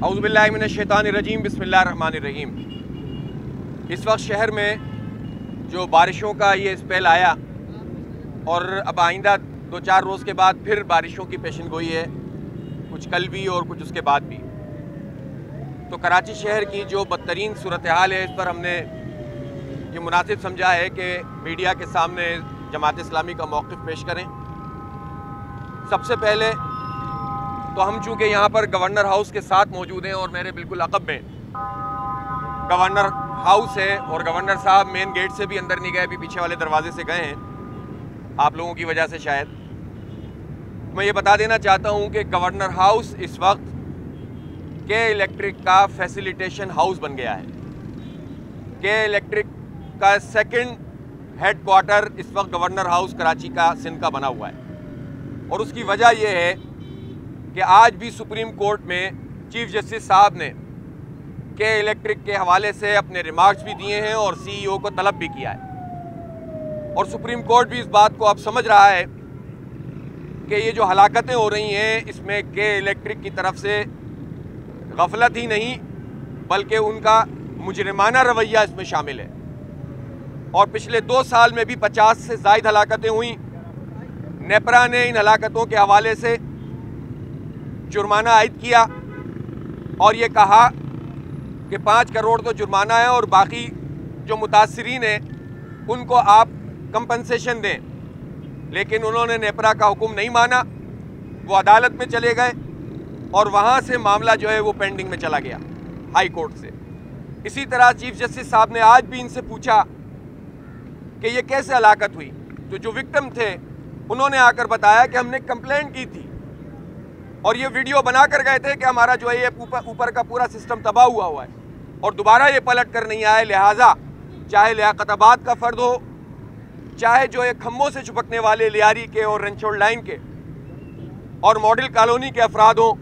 اعوذ باللہ من الشیطان الرجیم بسم اللہ الرحمن الرحیم۔ اس وقت شہر میں جو بارشوں کا یہ اسپیل آیا اور اب آئندہ 2-4 روز کے بعد پھر بارشوں کی پیشن گوئی ہے، کچھ کل بھی اور کچھ اس کے بعد بھی، تو کراچی شہر کی جو بدترین صورتحال ہے اس پر ہم نے یہ مناسب سمجھا ہے کہ میڈیا کے سامنے جماعت اسلامی کا موقف پیش کریں۔ سب سے پہلے تو ہم چونکہ یہاں پر گورنر ہاؤس کے ساتھ موجود ہیں اور میرے بالکل عقب میں گورنر ہاؤس ہے اور گورنر صاحب مین گیٹ سے بھی اندر نہیں گئے، بھی پیچھے والے دروازے سے گئے ہیں آپ لوگوں کی وجہ سے شاید۔ میں یہ بتا دینا چاہتا ہوں کہ گورنر ہاؤس اس وقت کے الیکٹرک کا فیسیلیٹیشن ہاؤس بن گیا ہے۔ کے الیکٹرک کا سیکنڈ ہیڈ کوارٹر اس وقت گورنر ہاؤس کراچی کا سندھ کا بنا ہوا ہے، اور اس کی وجہ یہ ہے کہ آج بھی سپریم کورٹ میں چیف جسٹس صاحب نے کے الیکٹرک کے حوالے سے اپنے ریمارکس بھی دیے ہیں اور سی ای او کو طلب بھی کیا ہے، اور سپریم کورٹ بھی اس بات کو اب سمجھ رہا ہے کہ یہ جو ہلاکتیں ہو رہی ہیں اس میں کے الیکٹرک کی طرف سے غفلت ہی نہیں بلکہ ان کا مجرمانہ رویہ اس میں شامل ہے، اور پچھلے 2 سال میں بھی 50 سے زائد ہلاکتیں ہوئیں۔ نیپرا نے ان ہلاکتوں کے حوالے سے جرمانہ عائد کیا اور یہ کہا کہ 5 کروڑ تو جرمانہ ہے اور باقی جو متاثرین ہیں ان کو آپ کمپنسیشن دیں، لیکن انہوں نے نیپرا کا حکم نہیں مانا، وہ عدالت میں چلے گئے اور وہاں سے معاملہ جو ہے وہ پینڈنگ میں چلا گیا ہائی کورٹ سے۔ اسی طرح چیف جسٹس صاحب نے آج بھی ان سے پوچھا کہ یہ کیسے ہلاکت ہوئی، تو جو وکٹم تھے انہوں نے آ کر بتایا کہ ہم نے کمپلینٹ کی تھی اور یہ ویڈیو بنا کر گئے تھے کہ ہمارا جو ہے یہ اوپر کا پورا سسٹم تباہ ہوا ہے اور دوبارہ یہ پلٹ کر نہیں آئے، لہٰذا چاہے لیاقت آباد کا فرد ہو، چاہے جو ایک کھمبوں سے چپکنے والے لیاری کے اور رنچوڑ لائن کے اور ماڈل کالونی کے افراد ہوں،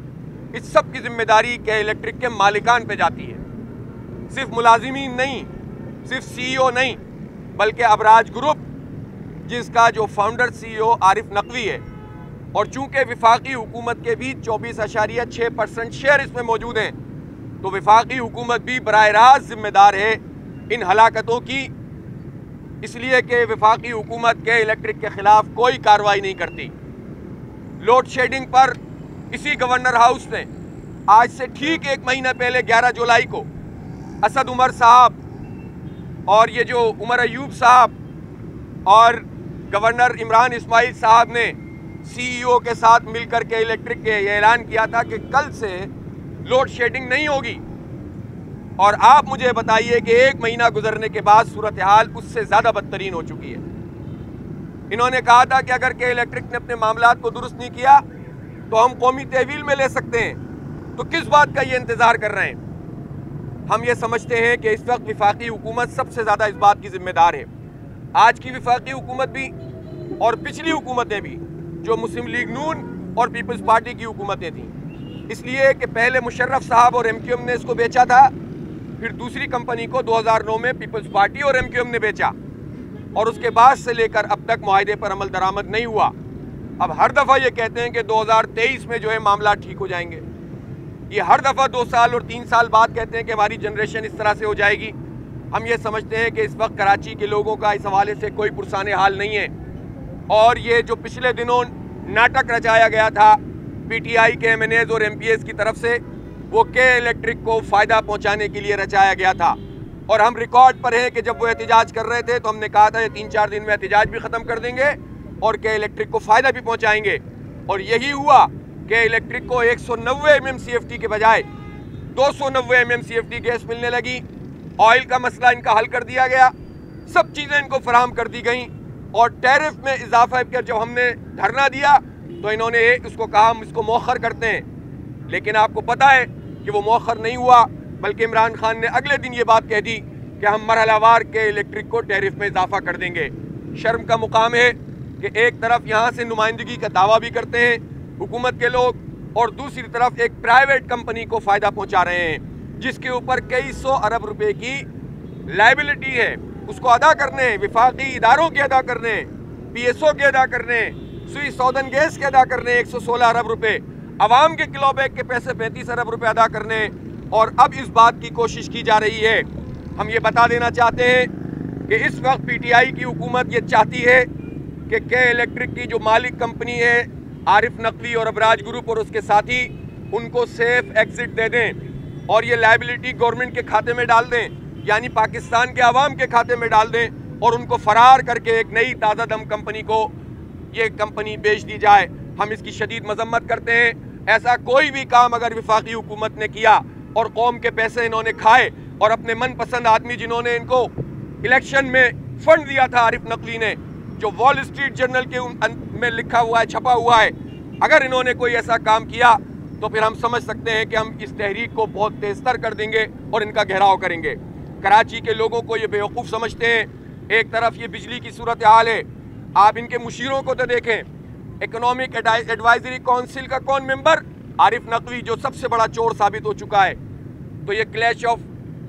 اس سب کی ذمہ داری کے الیکٹرک کے مالکان پہ جاتی ہے۔ صرف ملازمین نہیں، صرف سی ای او نہیں، بلکہ ابراج گروپ جس کا جو فاؤنڈر سی ای او عارف نقوی ہے، اور چونکہ وفاقی حکومت کے بھی 24.6% شیئر اس میں موجود ہیں، تو وفاقی حکومت بھی براہ راست ذمہ دار ہے ان ہلاکتوں کی، اس لیے کہ وفاقی حکومت کے الیکٹرک کے خلاف کوئی کارروائی نہیں کرتی۔ لوڈ شیڈنگ پر اسی گورنر ہاؤس نے آج سے ٹھیک 1 مہینہ پہلے 11 جولائی کو اسد عمر صاحب اور یہ جو عمر ایوب صاحب اور گورنر عمران اسماعیل صاحب نے سی ای او کے ساتھ مل کر کے الیکٹرک کے یہ اعلان کیا تھا کہ کل سے لوڈ شیڈنگ نہیں ہوگی، اور آپ مجھے بتائیے کہ 1 مہینہ گزرنے کے بعد صورتحال اس سے زیادہ بدترین ہو چکی ہے۔ انہوں نے کہا تھا کہ اگر کہ الیکٹرک نے اپنے معاملات کو درست نہیں کیا تو ہم قومی تحویل میں لے سکتے ہیں، تو کس بات کا یہ انتظار کر رہے ہیں؟ ہم یہ سمجھتے ہیں کہ اس وقت وفاقی حکومت سب سے زیادہ اس بات کی ذمہ دار ہے۔ آج کی وفاقی حکومت بھی اور پچھلی حکومتیں بھی جو مسلم لیگ نون اور پیپلز پارٹی کی حکومتیں تھیں، اس لیے کہ پہلے مشرف صاحب اور ایم کیو ایم نے اس کو بیچا تھا، پھر دوسری کمپنی کو 2009 میں پیپلز پارٹی اور ایم کیو ایم نے بیچا، اور اس کے بعد سے لے کر اب تک معاہدے پر عمل درآمد نہیں ہوا۔ اب ہر دفعہ یہ کہتے ہیں کہ 2023 میں جو ہے معاملات ٹھیک ہو جائیں گے، یہ ہر دفعہ 2 سال اور 3 سال بعد کہتے ہیں کہ ہماری جنریشن اس طرح سے ہو جائے گی۔ ہم یہ سمجھتے ہیں کہ اس وقت کراچی کے لوگوں کا اس حوالے سے کوئی پرسان حال نہیں ہے، اور یہ جو پچھلے دنوں ناٹک رچایا گیا تھا پی ٹی آئی کے ایم این ایز اور ایم پی ایز کی طرف سے، وہ کے الیکٹرک کو فائدہ پہنچانے کے لیے رچایا گیا تھا، اور ہم ریکارڈ پر ہیں کہ جب وہ احتجاج کر رہے تھے تو ہم نے کہا تھا یہ 3-4 دن میں احتجاج بھی ختم کر دیں گے اور کے الیکٹرک کو فائدہ بھی پہنچائیں گے، اور یہی ہوا کہ الیکٹرک کو 190 MMCFT کے بجائے 290 MMCFT گیس ملنے لگی، آئل کا مسئلہ ان کا حل کر دیا گیا، سب چیزیں ان کو فراہم کر دی گئیں، اور ٹیرف میں اضافہ کر جب ہم نے دھرنا دیا تو انہوں نے اس کو کہا ہم اس کو مؤخر کرتے ہیں، لیکن آپ کو پتہ ہے کہ وہ مؤخر نہیں ہوا، بلکہ عمران خان نے اگلے دن یہ بات کہہ دی کہ ہم مرحلہ وار کے الیکٹرک کو ٹیرف میں اضافہ کر دیں گے۔ شرم کا مقام ہے کہ ایک طرف یہاں سے نمائندگی کا دعویٰ بھی کرتے ہیں حکومت کے لوگ، اور دوسری طرف ایک پرائیویٹ کمپنی کو فائدہ پہنچا رہے ہیں جس کے اوپر کئی 100 ارب روپے کی لائبلٹی ہے، اس کو ادا کرنے، وفاقی اداروں کے ادا کرنے، پی ایس او کے ادا کرنے، سوئی سودن گیس کے ادا کرنے 116 ارب روپے۔ عوام کے کلو بیگ کے پیسے 35 ارب روپے ادا کرنے، اور اب اس بات کی کوشش کی جا رہی ہے. ہم یہ بتا دینا چاہتے ہیں کہ اس وقت پی ٹی آئی کی حکومت یہ چاہتی ہے کہ کے الیکٹرک کی جو مالک کمپنی ہے عارف نقوی اور ابراج گروپ اور اس کے ساتھی، ان کو سیف ایگزٹ دے دیں اور یہ لائبلٹی گورنمنٹ کے کھاتے میں ڈال دیں، یعنی پاکستان کے عوام کے کھاتے میں ڈال دیں، اور ان کو فرار کر کے ایک نئی تازہ دم کمپنی کو یہ کمپنی بیچ دی جائے. ہم اس کی شدید مذمت کرتے ہیں. ایسا کوئی بھی کام اگر وفاقی حکومت نے کیا اور قوم کے پیسے انہوں نے کھائے اور اپنے من پسند آدمی جنہوں نے ان کو الیکشن میں فنڈ دیا تھا عارف نقوی نے، جو وال اسٹریٹ جرنل کے میں لکھا ہوا ہے، چھپا ہوا ہے، اگر انہوں نے کوئی ایسا کام کیا تو پھر ہم سمجھ سکتے ہیں کہ ہم اس تحریک کو بہت تیز تر کر دیں گے اور ان کا گھیراؤ کریں گے. کراچی کے لوگوں کو یہ بیوقوف سمجھتے ہیں. ایک طرف یہ بجلی کی صورتحال ہے، آپ ان کے مشیروں کو تو دیکھیں. اکنامک ایڈوائزری کونسل کا کون ممبر؟ عارف نقوی، جو سب سے بڑا چور ثابت ہو چکا ہے. تو یہ کلیش آف،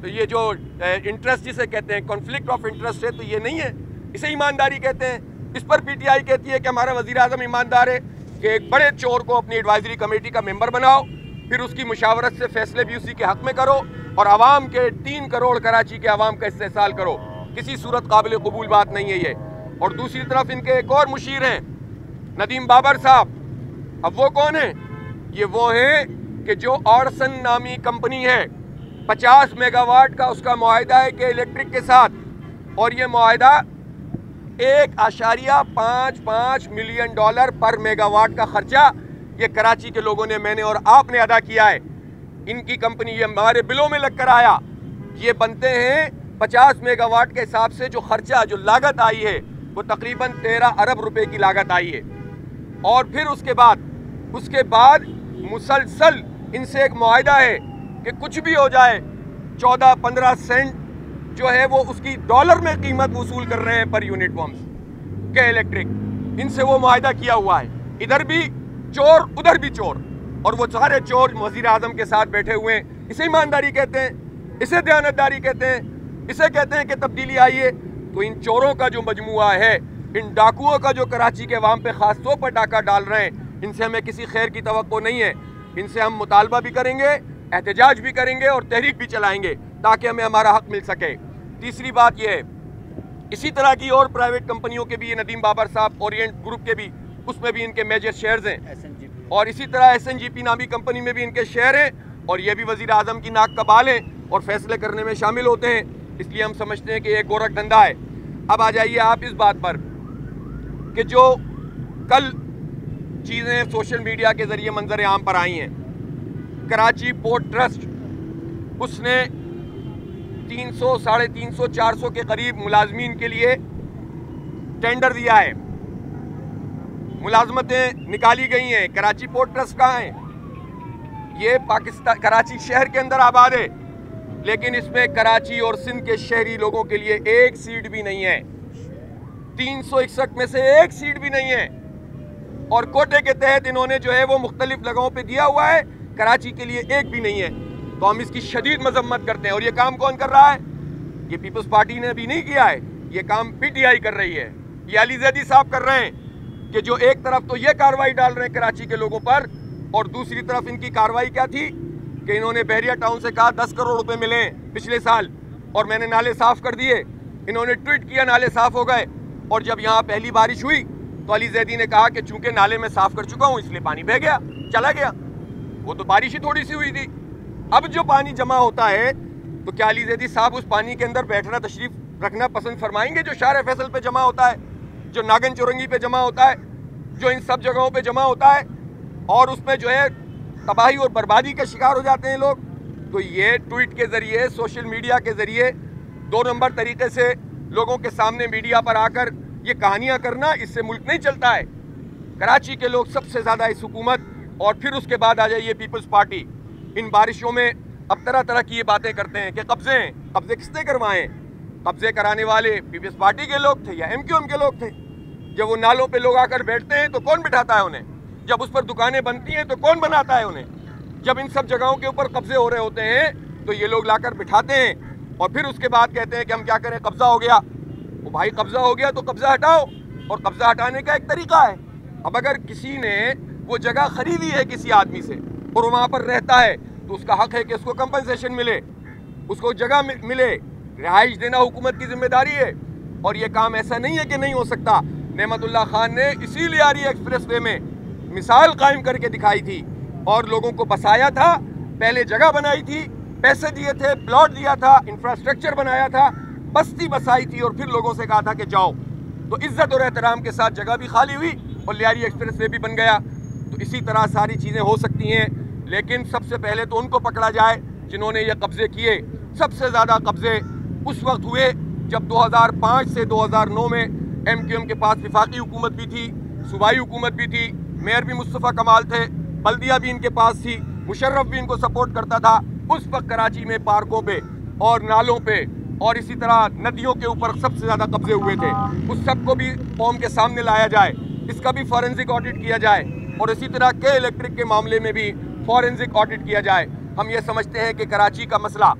یہ جو انٹرسٹ جسے کہتے ہیں، کنفلکٹ آف انٹرسٹ ہے، تو یہ نہیں ہے، اسے ایمانداری کہتے ہیں. اس پر پی ٹی آئی کہتی ہے کہ ہمارا وزیر اعظم ایماندار ہے کہ ایک بڑے چور کو اپنی ایڈوائزری کمیٹی کا ممبر بناؤ، پھر اس کی مشاورت سے فیصلے بھی اسی کے حق میں کرو، اور عوام کے 3 کروڑ کراچی کے عوام کا استحصال کرو. کسی صورت قابل قبول بات نہیں ہے یہ. اور دوسری طرف ان کے ایک اور مشیر ہیں، ندیم بابر صاحب. اب وہ کون ہیں؟ یہ وہ ہیں کہ جو آرسن نامی کمپنی ہے، 50 میگا واٹ کا اس کا معاہدہ ہے کہ الیکٹرک کے ساتھ، اور یہ معاہدہ $1.55 ملین پر میگا واٹ کا خرچہ یہ کراچی کے لوگوں نے، میں نے اور آپ نے ادا کیا ہے. ان کی کمپنی یہ ہمارے بلوں میں لگ کر آیا. یہ بنتے ہیں 50 میگا واٹ کے حساب سے جو خرچہ، جو لاگت آئی ہے وہ تقریباً 13 ارب روپے کی لاگت آئی ہے. اور پھر اس کے بعد مسلسل ان سے ایک معاہدہ ہے کہ کچھ بھی ہو جائے 14-15 سینٹ جو ہے وہ اس کی ڈالر میں قیمت وصول کر رہے ہیں پر یونٹ پمپس کے الیکٹرک. ان سے وہ معاہدہ کیا ہوا ہے. ادھر بھی چور ادھر بھی چور، اور وہ سارے چور وزیر اعظم کے ساتھ بیٹھے ہوئے ہیں. اسے ایمانداری کہتے ہیں، اسے دیانتداری کہتے ہیں، اسے کہتے ہیں کہ تبدیلی آئی ہے. تو ان چوروں کا جو مجموعہ ہے، ان ڈاکوؤں کا جو کراچی کے عوام پہ خاص طور پر ڈاکہ ڈال رہے ہیں، ان سے ہمیں کسی خیر کی توقع نہیں ہے. ان سے ہم مطالبہ بھی کریں گے، احتجاج بھی کریں گے اور تحریک بھی چلائیں گے تاکہ ہمیں ہمارا حق مل سکے. تیسری بات یہ ہے، اسی طرح کی اور پرائیویٹ کمپنیوں کے بھی، یہ ندیم بابر صاحب اورینٹ گروپ کے بھی، اس میں بھی ان کے میجر شیئرز ہیں، اور اسی طرح SNGP نامی کمپنی میں بھی ان کے شیئر ہیں، اور یہ بھی وزیر اعظم کی ناک کا بال ہیں اور فیصلے کرنے میں شامل ہوتے ہیں. اس لیے ہم سمجھتے ہیں کہ یہ گورکھ دھندا ہے. اب آ جائیے آپ اس بات پر کہ جو کل چیزیں سوشل میڈیا کے ذریعے منظر عام پر آئی ہیں. کراچی پورٹ ٹرسٹ، اس نے 300، 350، 400 کے قریب ملازمین کے لیے ٹینڈر دیا ہے. ملازمتیں نکالی گئی ہیں. کراچی پورٹ ٹرسٹ کہاں ہے؟ یہ پاکستان کراچی شہر کے اندر آباد ہے، لیکن اس میں کراچی اور سندھ کے شہری لوگوں کے لیے ایک سیٹ بھی نہیں ہے. 361 میں سے ایک سیٹ بھی نہیں ہے، اور کوٹے کے تحت انہوں نے جو ہے وہ مختلف جگہوں پہ دیا ہوا ہے، کراچی کے لیے ایک بھی نہیں ہے. تو ہم اس کی شدید مذمت کرتے ہیں. اور یہ کام کون کر رہا ہے؟ یہ پیپلز پارٹی نے ابھی نہیں کیا ہے، یہ کام پی ٹی آئی کر رہی ہے. یہ علی زیدی صاحب کر رہے ہیں کہ جو ایک طرف تو یہ کارروائی ڈال رہے ہیں کراچی کے لوگوں پر، اور دوسری طرف ان کی کارروائی کیا تھی کہ انہوں نے بحریہ ٹاؤن سے کہا 10 کروڑ روپے ملے پچھلے سال اور میں نے نالے صاف کر دیے. انہوں نے ٹویٹ کیا نالے صاف ہو گئے، اور جب یہاں پہلی بارش ہوئی تو علی زیدی نے کہا کہ چونکہ نالے میں صاف کر چکا ہوں اس لیے پانی بہہ گیا، چلا گیا. وہ تو بارش ہی تھوڑی سی ہوئی تھی. اب جو پانی جمع ہوتا ہے تو کیا علی زیدی صاحب اس پانی کے اندر بیٹھنا، تشریف رکھنا پسند فرمائیں گے جو شارع فیصل پہ جمع ہوتا ہے، جو ناگن چورنگی پہ جمع ہوتا ہے، جو ان سب جگہوں پہ جمع ہوتا ہے، اور اس میں جو ہے تباہی اور بربادی کا شکار ہو جاتے ہیں لوگ؟ تو یہ ٹویٹ کے ذریعے، سوشل میڈیا کے ذریعے 2 نمبر طریقے سے لوگوں کے سامنے میڈیا پر آ کر یہ کہانیاں کرنا، اس سے ملک نہیں چلتا ہے. کراچی کے لوگ سب سے زیادہ اس حکومت، اور پھر اس کے بعد آ جائیے پیپلز پارٹی، ان بارشوں میں اب طرح طرح کی یہ باتیں کرتے ہیں کہ قبضے ہیں. قبضے کس نے کروائے؟ قبضے کرانے والے پیپلز پارٹی کے لوگ تھے یا MQM کے لوگ تھے. جب وہ نالوں پہ لوگ آ کر بیٹھتے ہیں تو کون بٹھاتا ہے انہیں؟ جب اس پر دکانیں بنتی ہیں تو کون بناتا ہے انہیں؟ جب ان سب جگہوں کے اوپر قبضے ہو رہے ہوتے ہیں تو یہ لوگ لا کر بٹھاتے ہیں، اور پھر اس کے بعد کہتے ہیں کہ ہم کیا کریں، قبضہ ہو گیا. وہ بھائی قبضہ ہو گیا تو قبضہ ہٹاؤ، اور قبضہ ہٹانے کا ایک طریقہ ہے. اب اگر کسی نے وہ جگہ خریدی ہے کسی آدمی سے اور وہاں پر رہتا ہے تو اس کا حق ہے کہ اس کو کمپنسیشن ملے، اس کو جگہ ملے، رہائش دینا حکومت کی ذمہ داری ہے۔ اور یہ کام ایسا نہیں ہے کہ نہیں ہو سکتا۔ نعمت اللہ خان نے اسی لیاری ایکسپریس وے میں مثال قائم کر کے دکھائی تھی اور لوگوں کو بسایا تھا، پہلے جگہ بنائی تھی، پیسے دیے تھے، پلاٹ دیا تھا، انفراسٹرکچر بنایا تھا، بستی بسائی تھی اور پھر لوگوں سے کہا تھا کہ جاؤ، تو عزت اور احترام کے ساتھ جگہ بھی خالی ہوئی اور لیاری ایکسپریس وے بھی بن گیا۔ تو اسی طرح ساری چیزیں ہو سکتی ہیں، لیکن سب سے پہلے تو ان کو پکڑا جائے جنہوں نے یہ قبضے کیے۔ سب سے زیادہ قبضے اس وقت ہوئے جب 2005 سے 2009 میں ایم کیو ایم کے پاس وفاقی حکومت بھی تھی، صوبائی حکومت بھی تھی، میئر بھی مصطفیٰ کمال تھے، بلدیہ بھی ان کے پاس تھی، مشرف بھی ان کو سپورٹ کرتا تھا۔ اس وقت کراچی میں پارکوں پہ اور نالوں پہ اور اسی طرح ندیوں کے اوپر سب سے زیادہ قبضے ہوئے تھے۔ اس سب کو بھی قوم کے سامنے لایا جائے، اس کا بھی فورنزک آڈٹ کیا جائے اور اسی طرح کے الیکٹرک کے معاملے میں بھی فورنزک آڈٹ کیا جائے۔ ہم یہ سمجھتے ہیں کہ کراچی کا مسئلہ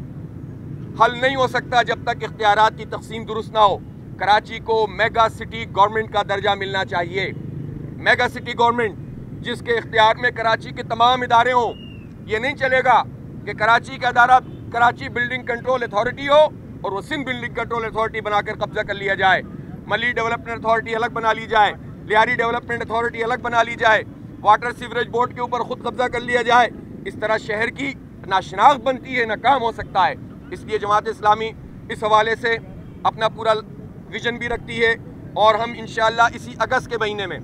حل نہیں ہو سکتا جب تک اختیارات کی تقسیم درست نہ ہو۔ کراچی کو میگا سٹی گورنمنٹ کا درجہ ملنا چاہیے، میگا سٹی گورنمنٹ جس کے اختیار میں کراچی کے تمام ادارے ہوں۔ یہ نہیں چلے گا کہ کراچی کا ادارہ کراچی بلڈنگ کنٹرول اتھارٹی ہو اور وہ سندھ بلڈنگ کنٹرول اتھارٹی بنا کر قبضہ کر لیا جائے، ملی ڈیولپمنٹ اتھارٹی الگ بنا لی جائے، لیاری ڈیولپمنٹ اتھارٹی الگ بنا لی جائے، واٹر سیوریج بورڈ کے اوپر خود قبضہ کر لیا جائے۔ اس طرح شہر کی نہ شناخت بنتی ہے نہ کام ہو سکتا ہے۔ اس لیے جماعت اسلامی اس حوالے سے اپنا پورا ویژن بھی رکھتی ہے اور ہم انشاءاللہ اسی اگست کے مہینے میں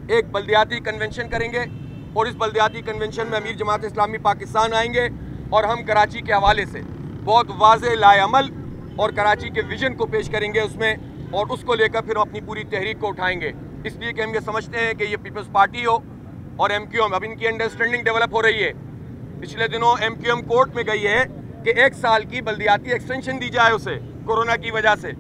ایک بلدیاتی کنونشن کریں گے اور اس بلدیاتی کنونشن میں امیر جماعت اسلامی پاکستان آئیں گے اور ہم کراچی کے حوالے سے بہت واضح لائے عمل اور کراچی کے ویژن کو پیش کریں گے اس میں، اور اس کو لے کر پھر ہم اپنی پوری تحریک کو اٹھائیں گے۔ اس لیے کہ ہم یہ سمجھتے ہیں کہ یہ پیپلز پارٹی ہو اور ایم کیو ایم، اب ان کی انڈرسٹینڈنگ ڈیولپ ہو رہی ہے۔ پچھلے دنوں ایم کیو ایم کورٹ میں گئی ہے کہ 1 سال کی بلدیاتی ایکسٹینشن دی جائے اسے کورونا کی وجہ سے۔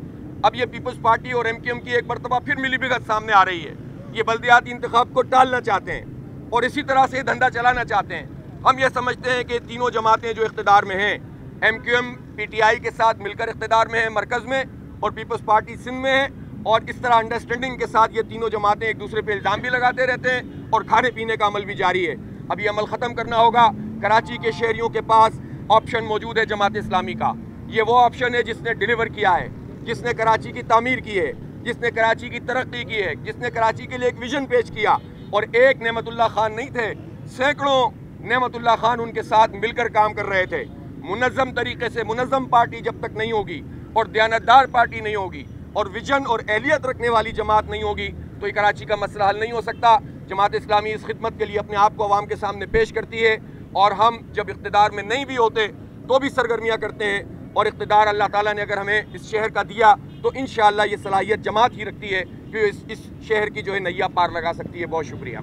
اب یہ پیپلز پارٹی اور ایم کیو ایم کی ایک مرتبہ پھر ملی بھگت سامنے آ رہی ہے۔ یہ بلدیاتی انتخاب کو ٹالنا چاہتے ہیں اور اسی طرح سے دھندا چلانا چاہتے ہیں۔ ہم یہ سمجھتے ہیں کہ تینوں جماعتیں جو اقتدار میں ہیں، M Q M P T I کے ساتھ مل کر اقتدار میں ہیں مرکز میں اور پیپلز پارٹی سندھ میں ہے، اور اس طرح انڈرسٹینڈنگ کے ساتھ یہ تینوں جماعتیں ایک دوسرے پہ الزام بھی لگاتے رہتے ہیں اور کھانے پینے کا عمل بھی جاری ہے۔ اب یہ عمل ختم کرنا ہوگا۔ کراچی کے شہریوں کے پاس آپشن موجود ہے جماعت اسلامی کا، یہ وہ آپشن ہے جس نے ڈیلیور کیا ہے، جس نے کراچی کی تعمیر کی ہے، جس نے کراچی کی ترقی کی ہے، جس نے کراچی کے لیے ایک ویژن پیش کیا۔ اور ایک نعمت اللہ خان نہیں تھے، سینکڑوں نعمت اللہ خان ان کے ساتھ مل کر کام کر رہے تھے۔ منظم طریقے سے منظم پارٹی جب تک نہیں ہوگی اور دیانتدار پارٹی نہیں ہوگی اور ویژن اور اہلیت رکھنے والی جماعت نہیں ہوگی تو یہ کراچی کا مسئلہ حل نہیں ہو سکتا۔ جماعت اسلامی اس خدمت کے لیے اپنے آپ کو عوام کے سامنے پیش کرتی ہے اور ہم جب اقتدار میں نہیں بھی ہوتے تو بھی سرگرمیاں کرتے ہیں، اور اقتدار اللہ تعالیٰ نے اگر ہمیں اس شہر کا دیا تو انشاءاللہ یہ صلاحیت جماعت ہی رکھتی ہے کہ اس شہر کی جو ہے نیا پار لگا سکتی ہے۔ بہت شکریہ۔